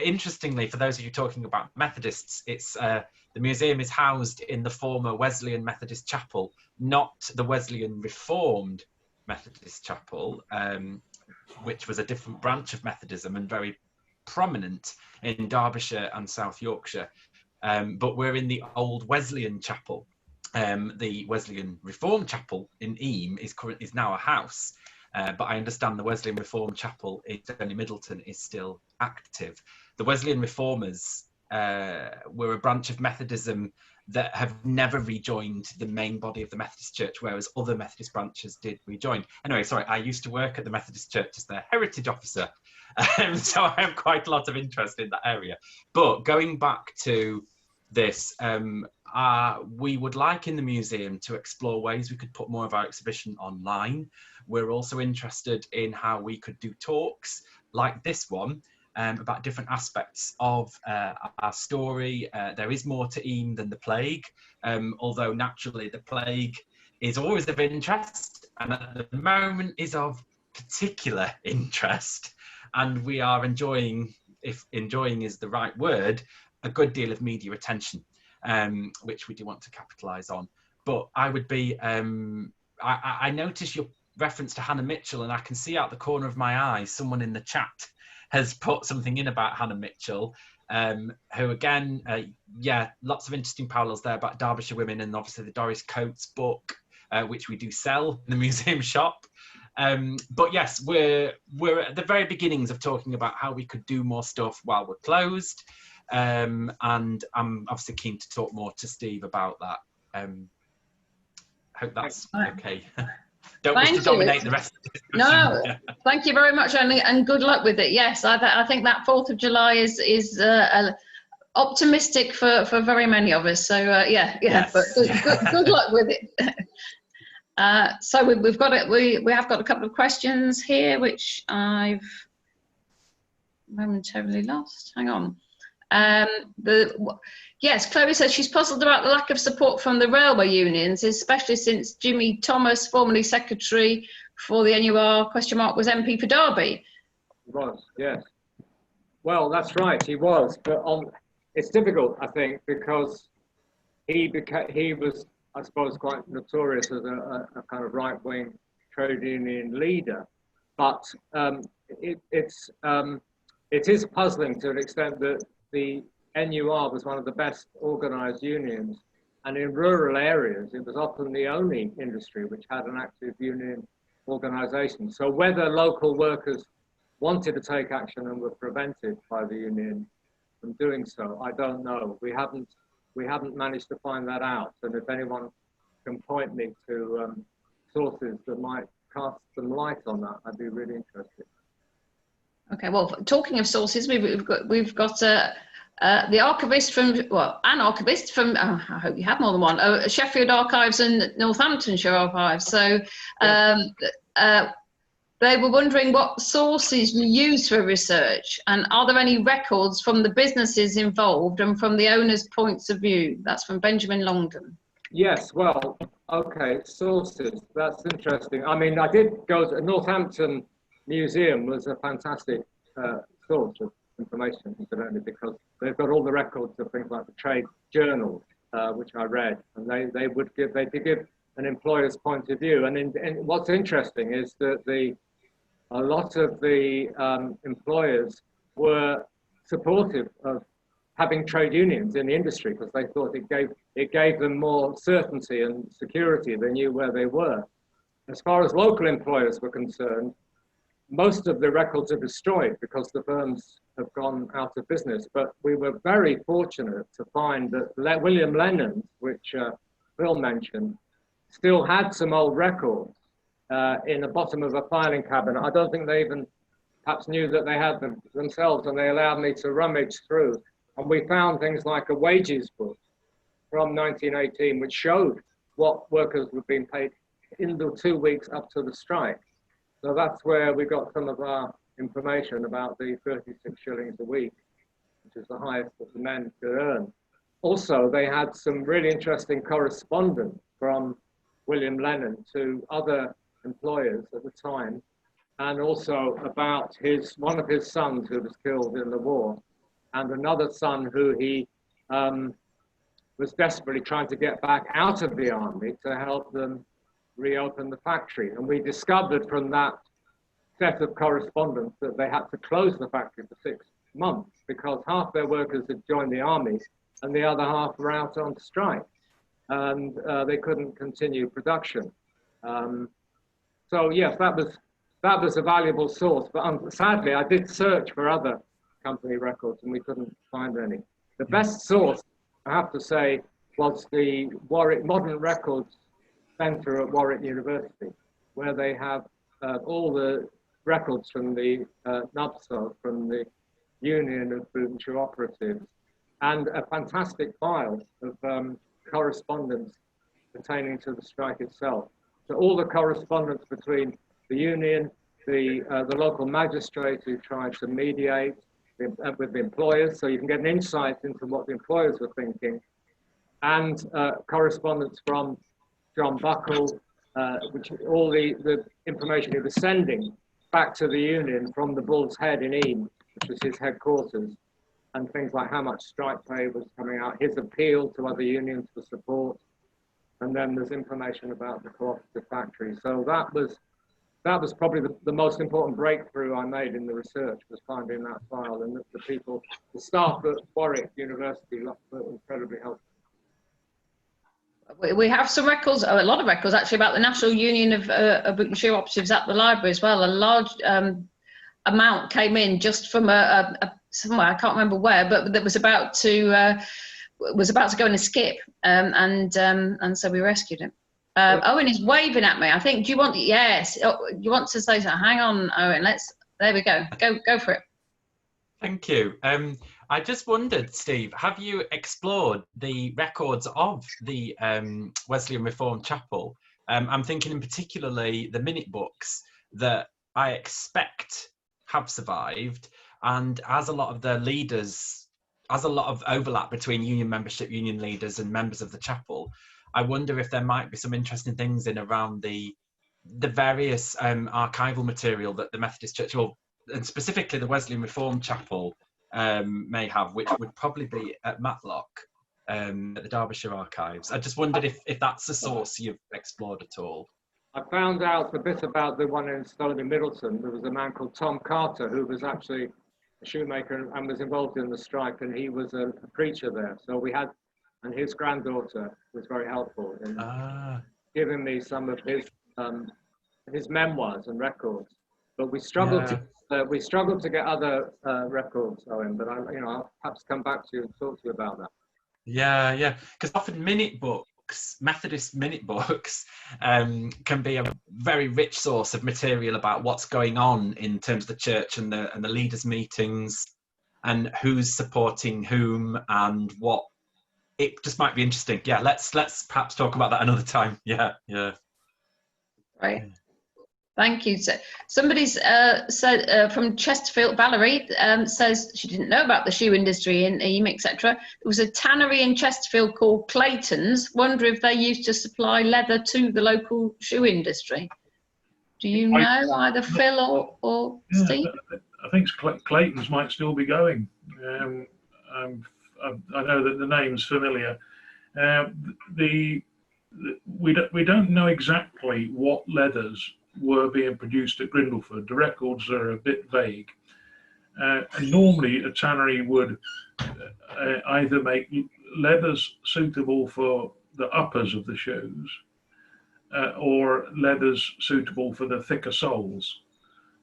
interestingly, for those of you talking about Methodists, it's the museum is housed in the former Wesleyan Methodist Chapel, not the Wesleyan Reformed Methodist Chapel, which was a different branch of Methodism and very prominent in Derbyshire and South Yorkshire. But we're in the old Wesleyan Chapel. The Wesleyan Reformed Chapel in Eam is now a house. But I understand the Wesleyan Reformed Chapel in Stony Middleton is still active. The Wesleyan Reformers were a branch of Methodism that have never rejoined the main body of the Methodist Church, whereas other Methodist branches did rejoin. Anyway, sorry, I used to work at the Methodist Church as their heritage officer, so I have quite a lot of interest in that area. But going back to this, we would like in the museum to explore ways we could put more of our exhibition online. We're also interested in how we could do talks like this one, about different aspects of our story. There is more to Eam than the plague, although naturally the plague is always of interest, and at the moment is of particular interest, and we are enjoying, if enjoying is the right word, a good deal of media attention, which we do want to capitalise on. But I would be, I noticed your reference to Hannah Mitchell, and I can see out the corner of my eye someone in the chat has put something in about Hannah Mitchell, who again, lots of interesting parallels there about Derbyshire women, and obviously the Doris Coates book, which we do sell in the museum shop. But yes, we're at the very beginnings of talking about how we could do more stuff while we're closed. And I'm obviously keen to talk more to Steve about that. Hope that's okay. Don't wish to dominate the rest of the discussion. No, thank you very much, and good luck with it. Yes, I think that 4th of July is optimistic for very many of us. So yes. But good luck with it. So we've got it. We have got a couple of questions here, which I've momentarily lost. Hang on. Yes, Chloe says she's puzzled about the lack of support from the railway unions, especially since Jimmy Thomas, formerly secretary for the NUR, was MP for Derby. He was, yes. Well, that's right, he was. But it's difficult, I think, because he was, I suppose, quite notorious as a kind of right-wing trade union leader. But it is puzzling to an extent that the NUR was one of the best organised unions, and in rural areas it was often the only industry which had an active union organisation. So whether local workers wanted to take action and were prevented by the union from doing so, I don't know. We haven't managed to find that out, and if anyone can point me to sources that might cast some light on that, I'd be really interested. Okay, well, talking of sources, we've got the archivist from, an archivist from, I hope you have more than one, Sheffield Archives and Northamptonshire Archives. So they were wondering what sources you use for research, and are there any records from the businesses involved and from the owners' points of view? That's from Benjamin Longdon. Yes, well, okay, sources, that's interesting. I mean, I did go to Northampton Museum, was a fantastic source of information, incidentally, because they've got all the records of things like the trade journals, which I read, and they did give an employer's point of view. And what's interesting is that a lot of the employers were supportive of having trade unions in the industry, because they thought it gave them more certainty and security. They knew where they were. As far as local employers were concerned, most of the records are destroyed because the firms have gone out of business. But we were very fortunate to find that William Lennon, which Phil mentioned, still had some old records in the bottom of a filing cabinet. I don't think they even perhaps knew that they had them themselves, and they allowed me to rummage through. And we found things like a wages book from 1918, which showed what workers were being paid in the 2 weeks up to the strike. So that's where we got some of our information about the 36 shillings a week, which is the highest that the men could earn. Also, they had some really interesting correspondence from William Lennon to other employers at the time, and also about one of his sons who was killed in the war, and another son who he was desperately trying to get back out of the army to help them reopen the factory. And we discovered from that set of correspondence that they had to close the factory for 6 months because half their workers had joined the army and the other half were out on strike, and they couldn't continue production. So yes, that was a valuable source, but sadly I did search for other company records and we couldn't find any. The best source, I have to say, was the Warwick Modern Records Centre at Warwick University, where they have all the records from the NUBSO, from the Union of Boot and Shoe Operatives, and a fantastic file of correspondence pertaining to the strike itself. So all the correspondence between the union, the local magistrate who tried to mediate with the employers, so you can get an insight into what the employers were thinking, and correspondence from John Buckle, which all the information he was sending back to the union from the Bull's Head in Eam, which was his headquarters, and things like how much strike pay was coming out, his appeal to other unions for support, and then there's information about the cooperative factory. So that was that was probably the most important breakthrough I made in the research, was finding that file, and the people, the staff at Warwick University were incredibly helpful. We have some records, a lot of records actually, about the National Union of Boot and Shoe Operatives at the library as well. A large amount came in just from somewhere, I can't remember where, but that was about to go in a skip, and so we rescued him. Owen is waving at me. I think, do you want, yes, you want to say something? Hang on, Owen, there we go. Go for it. Thank you. I just wondered, Steve, have you explored the records of the Wesleyan Reformed Chapel? I'm thinking in particularly the minute books that I expect have survived, and as a lot of the leaders, as a lot of overlap between union membership, union leaders and members of the chapel, I wonder if there might be some interesting things in around the various archival material that the Methodist Church, and specifically the Wesleyan Reformed Chapel, may have, which would probably be at Matlock, at the Derbyshire archives. I just wondered if that's a source you've explored at all. I found out a bit about the one in Stony Middleton. There was a man called Tom Carter who was actually a shoemaker and was involved in the strike, and he was a preacher there. So we had, and his granddaughter was very helpful in giving me some of his memoirs and records. But we struggled to get other records, Owen. But I'll perhaps come back to you and talk to you about that. Yeah, because often minute books, Methodist minute books, can be a very rich source of material about what's going on in terms of the church and the leaders' meetings, and who's supporting whom and what. It just might be interesting. Yeah, let's perhaps talk about that another time. Yeah. Right. Thank you. So somebody's said from Chesterfield, Valerie says she didn't know about the shoe industry in Eam, etc. There was a tannery in Chesterfield called Clayton's. Wonder if they used to supply leather to the local shoe industry. Do you know, either Phil or Steve? I think Clayton's might still be going. I know that the name's familiar. We don't know exactly what leathers were being produced at Grindleford. The records are a bit vague. And normally a tannery would either make leathers suitable for the uppers of the shoes, or leathers suitable for the thicker soles.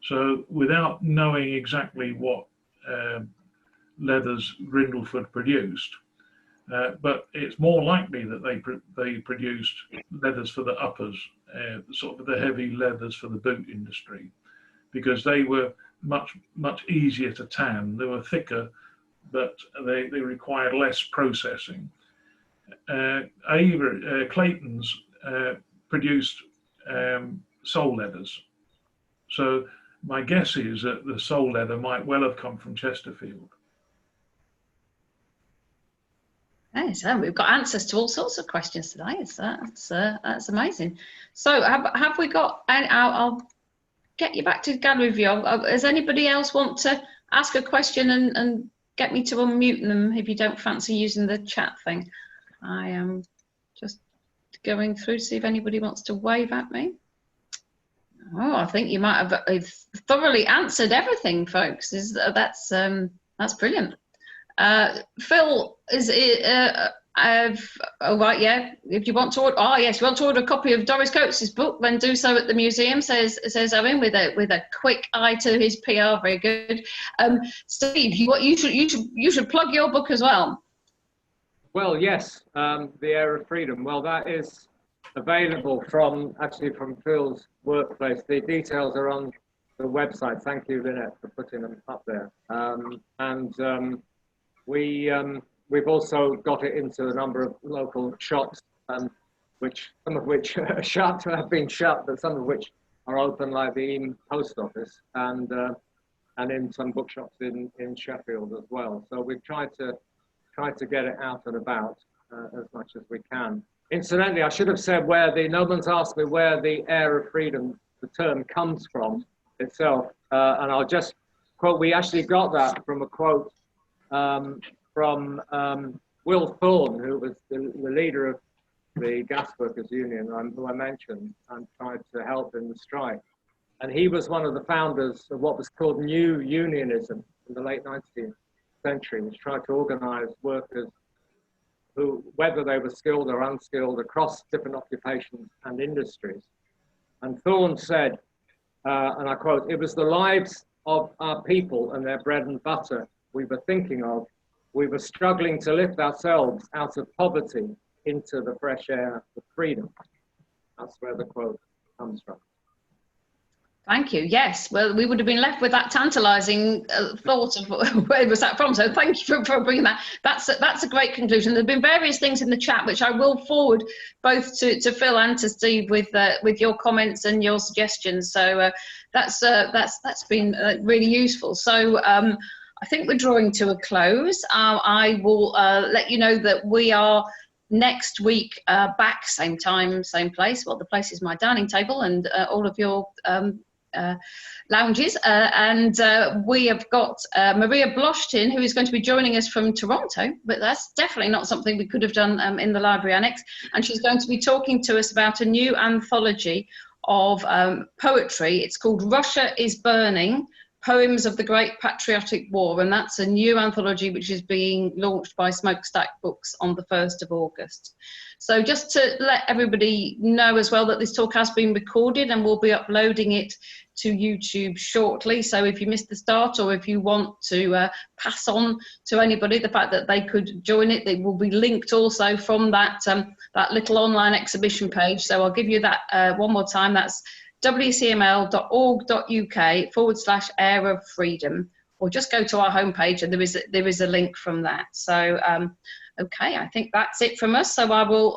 So without knowing exactly what leathers Grindleford produced, but it's more likely that they produced leathers for the uppers, sort of the heavy leathers for the boot industry, because they were much easier to tan. They were thicker, but they required less processing. Clayton's produced sole leathers, so my guess is that the sole leather might well have come from Chesterfield. Okay, so we've got answers to all sorts of questions today. That's amazing. So have we got? I'll get you back to gallery view. Does anybody else want to ask a question and get me to unmute them if you don't fancy using the chat thing? I am just going through to see if anybody wants to wave at me. Oh, I think you might have thoroughly answered everything, folks. That's brilliant. Phil, right, yeah. If you want to order, yes, you want to order a copy of Doris Coates' book, then do so at the museum. Says Owen with a quick eye to his PR. Very good. Steve, you should plug your book as well. Well, yes, The Air of Freedom. Well, that is available from Phil's workplace. The details are on the website. Thank you, Lynette, for putting them up there. We've also got it into a number of local shops, some of which have been shut, but some of which are open, like the Eam Post Office, and in some bookshops in Sheffield as well. So we've tried to get it out and about as much as we can. Incidentally, I should have said no one's asked me where the Air of Freedom, the term, comes from itself, and I'll just quote. We actually got that from a quote from Will Thorne, who was the leader of the Gas Workers Union, who I mentioned, and tried to help in the strike. And he was one of the founders of what was called New Unionism in the late 19th century, which tried to organize workers who, whether they were skilled or unskilled, across different occupations and industries. And Thorne said, and I quote, "It was the lives of our people and their bread and butter we were thinking of. We were struggling to lift ourselves out of poverty into the fresh air of freedom." That's where the quote comes from. Thank you. Yes, well, we would have been left with that tantalising thought of where was that from. So thank you for bringing that. That's a great conclusion. There have been various things in the chat which I will forward both to Phil and to Steve with your comments and your suggestions. So that's been really useful. So I think we're drawing to a close. I will let you know that we are next week back, same time, same place. Well, the place is my dining table and all of your lounges, and we have got Maria Bloshtin, who is going to be joining us from Toronto, but that's definitely not something we could have done in the library annex, and she's going to be talking to us about a new anthology of poetry. It's called Russia is Burning, Poems of the Great Patriotic War, and that's a new anthology which is being launched by Smokestack Books on the 1st of August. So just to let everybody know as well that this talk has been recorded and we'll be uploading it to YouTube shortly. So if you missed the start or if you want to pass on to anybody the fact that they could join it, they will be linked also from that, that little online exhibition page. So I'll give you that one more time. That's wcml.org.uk/Air of Freedom, or just go to our homepage and there is a link from that. So okay, I think that's it from us. So I will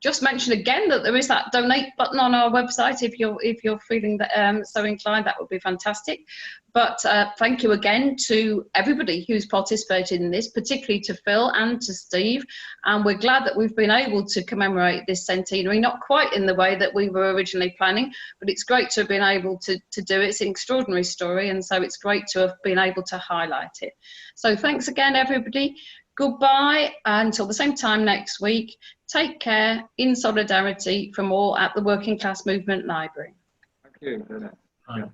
just mention again that there is that donate button on our website if you're feeling that, so inclined. That would be fantastic. But thank you again to everybody who's participated in this, particularly to Phil and to Steve. And we're glad that we've been able to commemorate this centenary, not quite in the way that we were originally planning, but it's great to have been able to do it. It's an extraordinary story, and so it's great to have been able to highlight it. So thanks again, everybody. Goodbye until the same time next week. Take care, in solidarity from all at the Working Class Movement Library. Thank you. Bye.